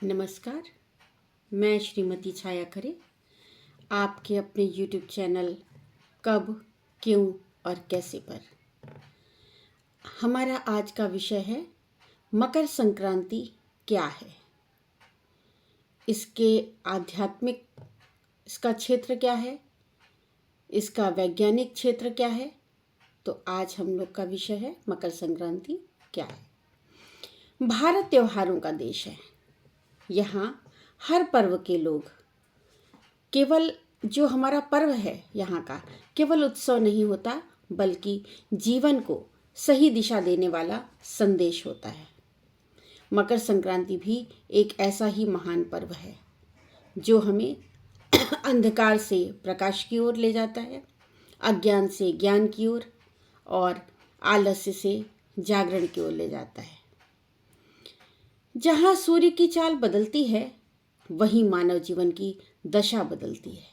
नमस्कार। मैं श्रीमती छाया खरे आपके अपने YouTube चैनल कब, क्यों और कैसे पर। हमारा आज का विषय है मकर संक्रांति क्या है, इसके आध्यात्मिक इसका क्षेत्र क्या है, इसका वैज्ञानिक क्षेत्र क्या है। तो आज हम लोग का विषय है मकर संक्रांति क्या है। भारत त्योहारों का देश है। यहाँ हर पर्व के लोग केवल जो हमारा पर्व है यहाँ का केवल उत्सव नहीं होता, बल्कि जीवन को सही दिशा देने वाला संदेश होता है। मकर संक्रांति भी एक ऐसा ही महान पर्व है जो हमें अंधकार से प्रकाश की ओर ले जाता है, अज्ञान से ज्ञान की ओर और आलस्य से जागरण की ओर ले जाता है। जहाँ सूर्य की चाल बदलती है वहीं मानव जीवन की दशा बदलती है।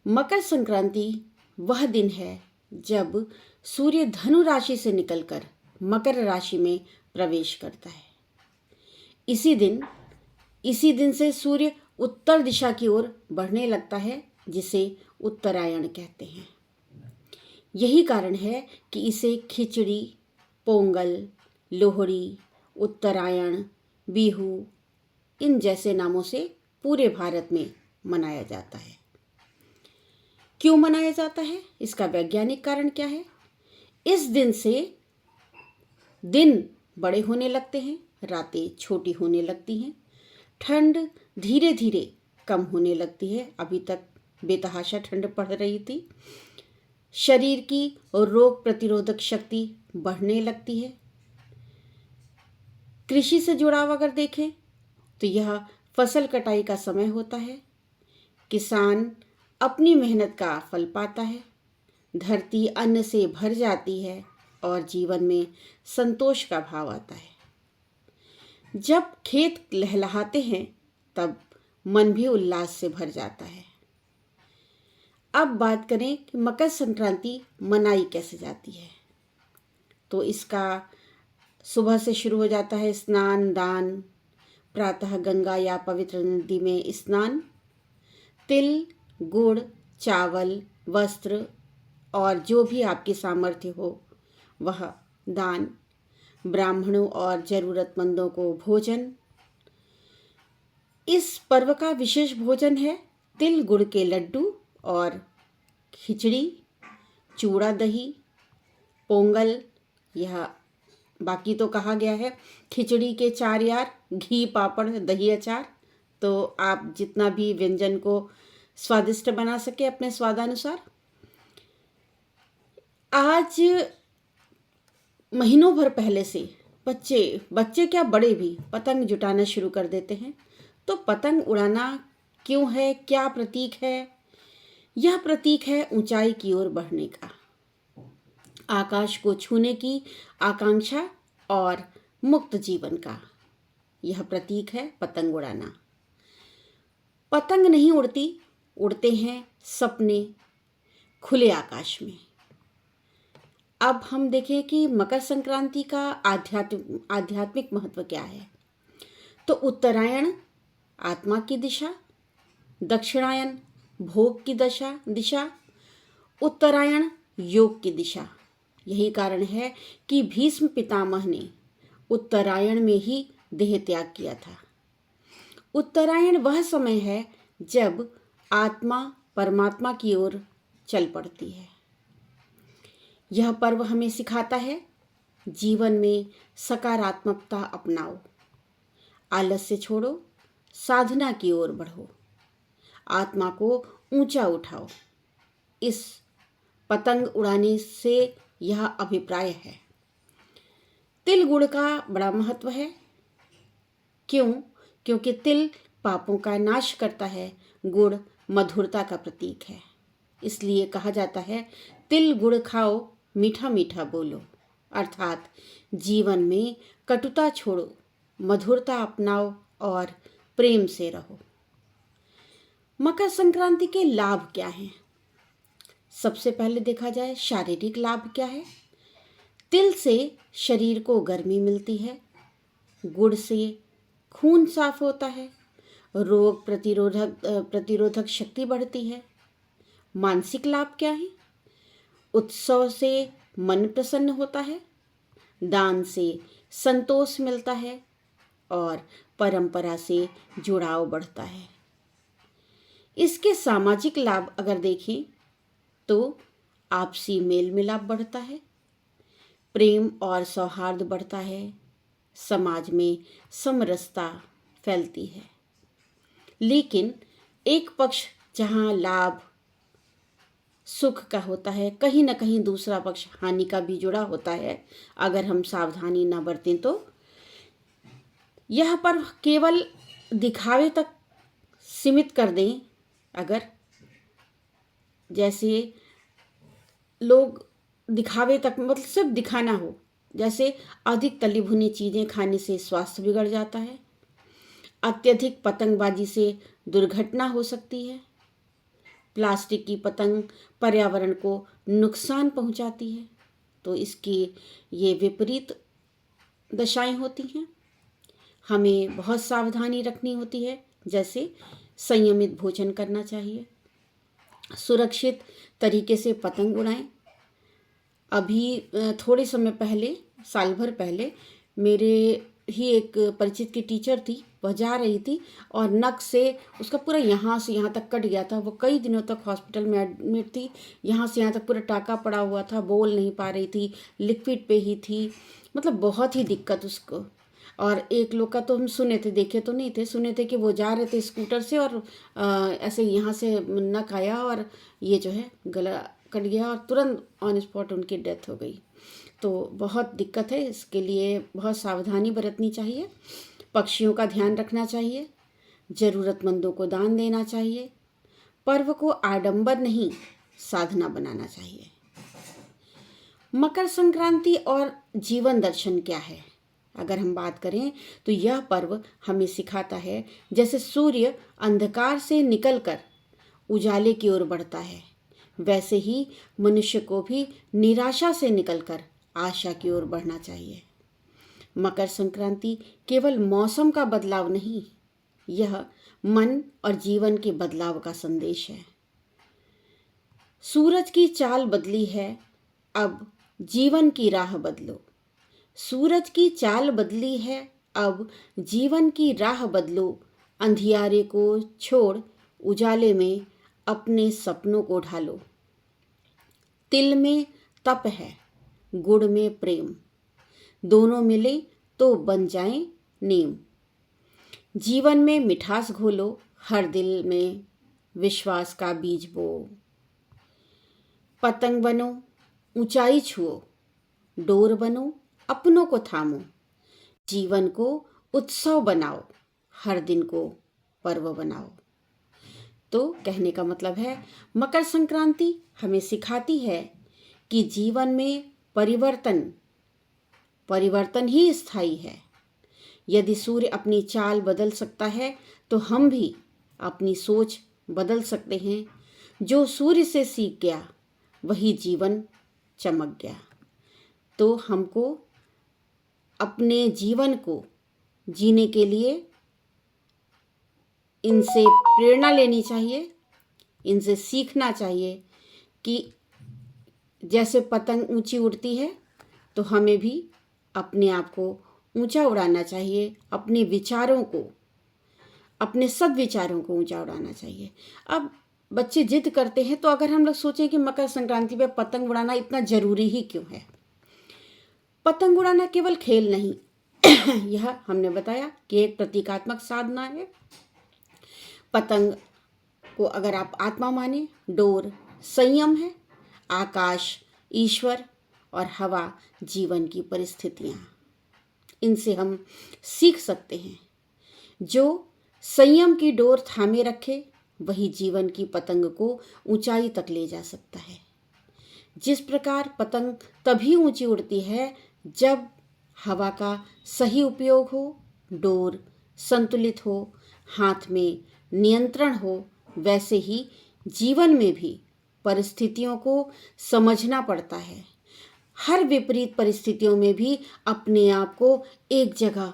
मकर संक्रांति वह दिन है जब सूर्य धनु राशि से निकलकर मकर राशि में प्रवेश करता है। इसी दिन से सूर्य उत्तर दिशा की ओर बढ़ने लगता है, जिसे उत्तरायण कहते हैं। यही कारण है कि इसे खिचड़ी, पोंगल, लोहड़ी, उत्तरायण, बिहू इन जैसे नामों से पूरे भारत में मनाया जाता है। क्यों मनाया जाता है, इसका वैज्ञानिक कारण क्या है। इस दिन से दिन बड़े होने लगते हैं, रातें छोटी होने लगती हैं, ठंड धीरे धीरे कम होने लगती है। अभी तक बेतहाशा ठंड पड़ रही थी। शरीर की रोग प्रतिरोधक शक्ति बढ़ने लगती है। कृषि से जुड़ाव अगर देखें तो यह फसल कटाई का समय होता है। किसान अपनी मेहनत का फल पाता है, धरती अन्न से भर जाती है और जीवन में संतोष का भाव आता है। जब खेत लहलहाते हैं तब मन भी उल्लास से भर जाता है। अब बात करें कि मकर संक्रांति मनाई कैसे जाती है। तो इसका सुबह से शुरू हो जाता है स्नान दान, प्रातः गंगा या पवित्र नदी में स्नान, तिल, गुड़, चावल, वस्त्र और जो भी आपकी सामर्थ्य हो वह दान, ब्राह्मणों और जरूरतमंदों को भोजन। इस पर्व का विशेष भोजन है तिल गुड़ के लड्डू और खिचड़ी, चूड़ा दही, पोंगल। यह बाकी तो कहा गया है खिचड़ी के चार यार, घी पापड़ दही अचार। तो आप जितना भी व्यंजन को स्वादिष्ट बना सके अपने स्वादानुसार। आज महीनों भर पहले से बच्चे क्या बड़े भी पतंग जुटाना शुरू कर देते हैं। तो पतंग उड़ाना क्यों है, क्या प्रतीक है। यह प्रतीक है ऊंचाई की ओर बढ़ने का, आकाश को छूने की आकांक्षा और मुक्त जीवन का। यह प्रतीक है पतंग उड़ाना। पतंग नहीं उड़ती, उड़ते हैं सपने खुले आकाश में। अब हम देखें कि मकर संक्रांति का आध्यात्मिक महत्व क्या है। तो उत्तरायण आत्मा की दिशा, दक्षिणायन भोग की दिशा, उत्तरायण योग की दिशा। यही कारण है कि भीष्म पितामह ने उत्तरायण में ही देह त्याग किया था। उत्तरायण वह समय है जब आत्मा परमात्मा की ओर चल पड़ती है। यह पर्व हमें सिखाता है जीवन में सकारात्मकता अपनाओ, आलस्य छोड़ो, साधना की ओर बढ़ो, आत्मा को ऊंचा उठाओ। इस पतंग उड़ाने से यह अभिप्राय है। तिल गुड़ का बड़ा महत्व है। क्यों? क्योंकि तिल पापों का नाश करता है, गुड़ मधुरता का प्रतीक है। इसलिए कहा जाता है तिल गुड़ खाओ, मीठा मीठा बोलो। अर्थात जीवन में कटुता छोड़ो, मधुरता अपनाओ और प्रेम से रहो। मकर संक्रांति के लाभ क्या हैं? सबसे पहले देखा जाए शारीरिक लाभ क्या है। तिल से शरीर को गर्मी मिलती है, गुड़ से खून साफ होता है, रोग प्रतिरोधक शक्ति बढ़ती है। मानसिक लाभ क्या है? उत्सव से मन प्रसन्न होता है, दान से संतोष मिलता है और परंपरा से जुड़ाव बढ़ता है। इसके सामाजिक लाभ अगर देखें तो आपसी मेल मिलाप बढ़ता है, प्रेम और सौहार्द बढ़ता है, समाज में समरसता फैलती है। लेकिन एक पक्ष जहाँ लाभ सुख का होता है, कहीं ना कहीं दूसरा पक्ष हानि का भी जुड़ा होता है। अगर हम सावधानी ना बरतें तो यह पर केवल दिखावे तक सीमित कर दें, अगर जैसे लोग दिखावे तक मतलब सिर्फ दिखाना हो, जैसे अधिक तली भुनी चीज़ें खाने से स्वास्थ्य बिगड़ जाता है, अत्यधिक पतंगबाजी से दुर्घटना हो सकती है, प्लास्टिक की पतंग पर्यावरण को नुकसान पहुंचाती है। तो इसकी ये विपरीत दशाएं होती हैं। हमें बहुत सावधानी रखनी होती है, जैसे संयमित भोजन करना चाहिए, सुरक्षित तरीके से पतंग उड़ाएं। अभी थोड़े समय पहले, साल भर पहले, मेरे ही एक परिचित की टीचर थी, वह जा रही थी और नख से उसका पूरा यहाँ से यहाँ तक कट गया था। वो कई दिनों तक हॉस्पिटल में एडमिट थी, यहाँ से यहाँ तक पूरा टाका पड़ा हुआ था, बोल नहीं पा रही थी, लिक्विड पे ही थी, मतलब बहुत ही दिक्कत उसको। और एक लोग का तो हम सुने थे, देखे तो नहीं थे, सुने थे कि वो जा रहे थे स्कूटर से और ऐसे यहाँ से नक आया और ये जो है गला कट गया और तुरंत ऑन स्पॉट उनकी डेथ हो गई। तो बहुत दिक्कत है, इसके लिए बहुत सावधानी बरतनी चाहिए, पक्षियों का ध्यान रखना चाहिए, ज़रूरतमंदों को दान देना चाहिए, पर्व को आडंबर नहीं साधना बनाना चाहिए। मकर संक्रांति और जीवन दर्शन क्या है? अगर हम बात करें तो यह पर्व हमें सिखाता है, जैसे सूर्य अंधकार से निकलकर उजाले की ओर बढ़ता है, वैसे ही मनुष्य को भी निराशा से निकलकर आशा की ओर बढ़ना चाहिए। मकर संक्रांति केवल मौसम का बदलाव नहीं, यह मन और जीवन के बदलाव का संदेश है। सूरज की चाल बदली है, अब जीवन की राह बदलो। सूरज की चाल बदली है, अब जीवन की राह बदलो। अंधियारे को छोड़ उजाले में अपने सपनों को ढालो। तिल में तप है, गुड़ में प्रेम, दोनों मिले तो बन जाएं नीम। जीवन में मिठास घोलो, हर दिल में विश्वास का बीज बो। पतंग बनो, ऊंचाई छुओ, डोर बनो, अपनों को थामो। जीवन को उत्सव बनाओ, हर दिन को पर्व बनाओ। तो कहने का मतलब है, मकर संक्रांति हमें सिखाती है कि जीवन में परिवर्तन ही स्थायी है। यदि सूर्य अपनी चाल बदल सकता है तो हम भी अपनी सोच बदल सकते हैं। जो सूर्य से सीख गया वही जीवन चमक गया। तो हमको अपने जीवन को जीने के लिए इनसे प्रेरणा लेनी चाहिए, इनसे सीखना चाहिए कि जैसे पतंग ऊंची उड़ती है तो हमें भी अपने आप को ऊंचा उड़ाना चाहिए, अपने विचारों को, अपने सद्विचारों को ऊंचा उड़ाना चाहिए। अब बच्चे जिद करते हैं, तो अगर हम लोग सोचें कि मकर संक्रांति पे पतंग उड़ाना इतना ज़रूरी ही क्यों है? पतंग उड़ाना केवल खेल नहीं यह हमने बताया कि एक प्रतीकात्मक साधना है। पतंग को अगर आप आत्मा माने, डोर संयम है, आकाश ईश्वर और हवा जीवन की परिस्थितियाँ। इनसे हम सीख सकते हैं। जो संयम की डोर थामे रखे वही जीवन की पतंग को ऊंचाई तक ले जा सकता है। जिस प्रकार पतंग तभी ऊंची उड़ती है जब हवा का सही उपयोग हो, डोर संतुलित हो, हाथ में नियंत्रण हो, वैसे ही जीवन में भी परिस्थितियों को समझना पड़ता है। हर विपरीत परिस्थितियों में भी अपने आप को एक जगह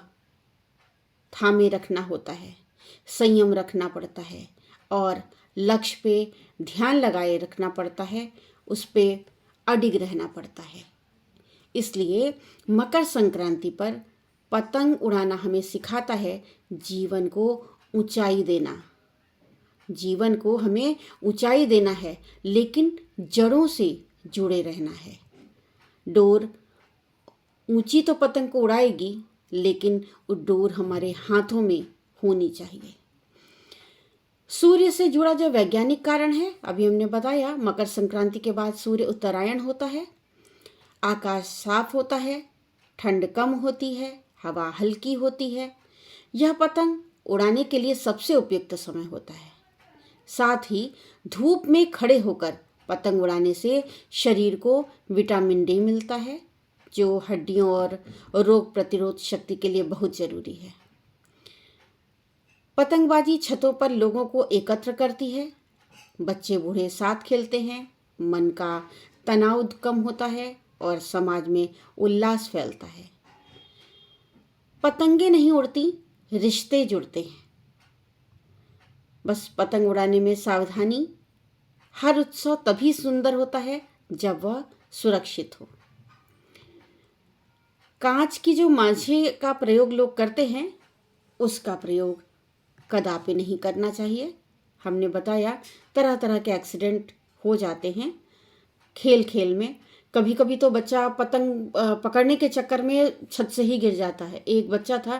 थामे रखना होता है, संयम रखना पड़ता है और लक्ष्य पे ध्यान लगाए रखना पड़ता है, उस पे अडिग रहना पड़ता है। इसलिए मकर संक्रांति पर पतंग उड़ाना हमें सिखाता है जीवन को ऊंचाई देना। जीवन को हमें ऊंचाई देना है, लेकिन जड़ों से जुड़े रहना है। डोर ऊंची तो पतंग को उड़ाएगी, लेकिन वो डोर हमारे हाथों में होनी चाहिए। सूर्य से जुड़ा जो वैज्ञानिक कारण है, अभी हमने बताया, मकर संक्रांति के बाद सूर्य उत्तरायण होता है, आकाश साफ होता है, ठंड कम होती है, हवा हल्की होती है। यह पतंग उड़ाने के लिए सबसे उपयुक्त समय होता है। साथ ही धूप में खड़े होकर पतंग उड़ाने से शरीर को विटामिन डी मिलता है, जो हड्डियों और रोग प्रतिरोध शक्ति के लिए बहुत जरूरी है। पतंगबाजी छतों पर लोगों को एकत्र करती है। बच्चे बूढ़े साथ खेलते हैं, मन का तनाव कम होता है और समाज में उल्लास फैलता है। पतंगे नहीं उड़ती, रिश्ते जुड़ते हैं। बस पतंग उड़ाने में सावधानी। हर उत्सव तभी सुंदर होता है जब वह सुरक्षित हो। कांच की जो माझे का प्रयोग लोग करते हैं, उसका प्रयोग कदापि नहीं करना चाहिए। हमने बताया तरह तरह के एक्सीडेंट हो जाते हैं खेल खेल में। कभी कभी तो बच्चा पतंग पकड़ने के चक्कर में छत से ही गिर जाता है। एक बच्चा था,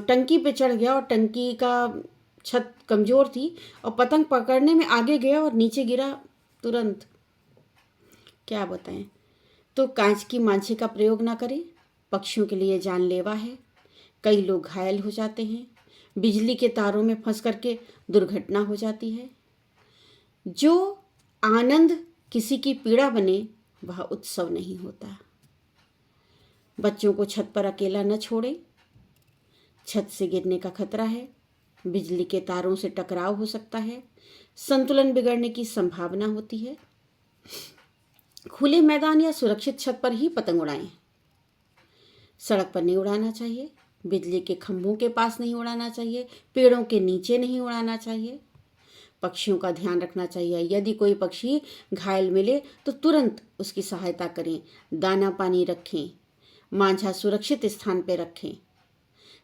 टंकी पे चढ़ गया और टंकी का छत कमज़ोर थी और पतंग पकड़ने में आगे गया और नीचे गिरा तुरंत। क्या बताएं। तो कांच की मांझे का प्रयोग ना करें, पक्षियों के लिए जानलेवा है। कई लोग घायल हो जाते हैं, बिजली के तारों में फंस करके दुर्घटना हो जाती है। जो आनंद किसी की पीड़ा बने, वह उत्सव नहीं होता। बच्चों को छत पर अकेला न छोड़ें। छत से गिरने का खतरा है, बिजली के तारों से टकराव हो सकता है, संतुलन बिगड़ने की संभावना होती है। खुले मैदान या सुरक्षित छत पर ही पतंग उड़ाएं। सड़क पर नहीं उड़ाना चाहिए, बिजली के खंभों के पास नहीं उड़ाना चाहिए, पेड़ों के नीचे नहीं उड़ाना चाहिए। पक्षियों का ध्यान रखना चाहिए। यदि कोई पक्षी घायल मिले तो तुरंत उसकी सहायता करें, दाना पानी रखें, मांझा सुरक्षित स्थान पर रखें।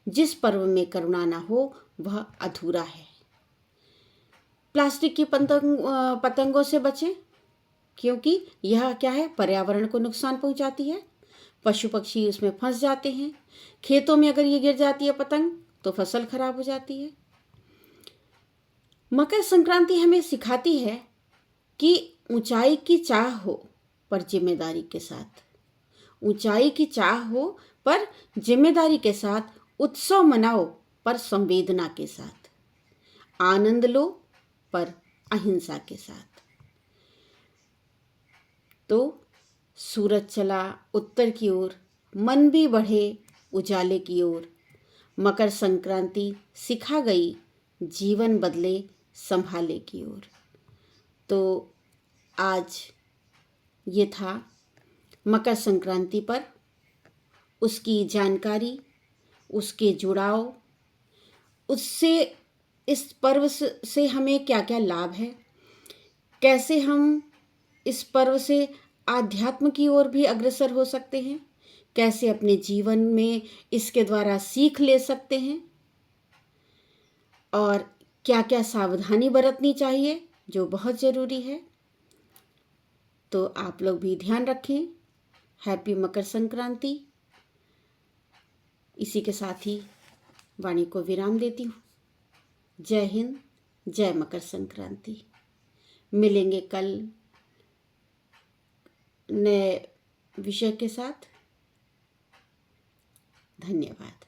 जिस पर्व में करुणा ना हो वह अधूरा है। प्लास्टिक की पतंगों से बचें, क्योंकि यह क्या है, पर्यावरण को नुकसान पहुंचाती है। पशु पक्षी उसमें फंस जाते हैं। खेतों में अगर ये गिर जाती है पतंग तो फसल खराब हो जाती है। मकर संक्रांति हमें सिखाती है कि ऊंचाई की चाह हो पर जिम्मेदारी के साथ, ऊंचाई की चाह हो पर जिम्मेदारी के साथ, उत्सव मनाओ पर संवेदना के साथ, आनंद लो पर अहिंसा के साथ। तो सूरज चला उत्तर की ओर, मन भी बढ़े उजाले की ओर। मकर संक्रांति सिखा गई, जीवन बदले संभाले की ओर। तो आज ये था मकर संक्रांति पर, उसकी जानकारी, उसके जुड़ाव, उससे इस पर्व से हमें क्या क्या लाभ है, कैसे हम इस पर्व से आध्यात्म की ओर भी अग्रसर हो सकते हैं, कैसे अपने जीवन में इसके द्वारा सीख ले सकते हैं और क्या क्या सावधानी बरतनी चाहिए जो बहुत ज़रूरी है। तो आप लोग भी ध्यान रखें। हैप्पी मकर संक्रांति। इसी के साथ ही वाणी को विराम देती हूँ। जय हिंद, जय मकर संक्रांति। मिलेंगे कल नए विषय के साथ। धन्यवाद।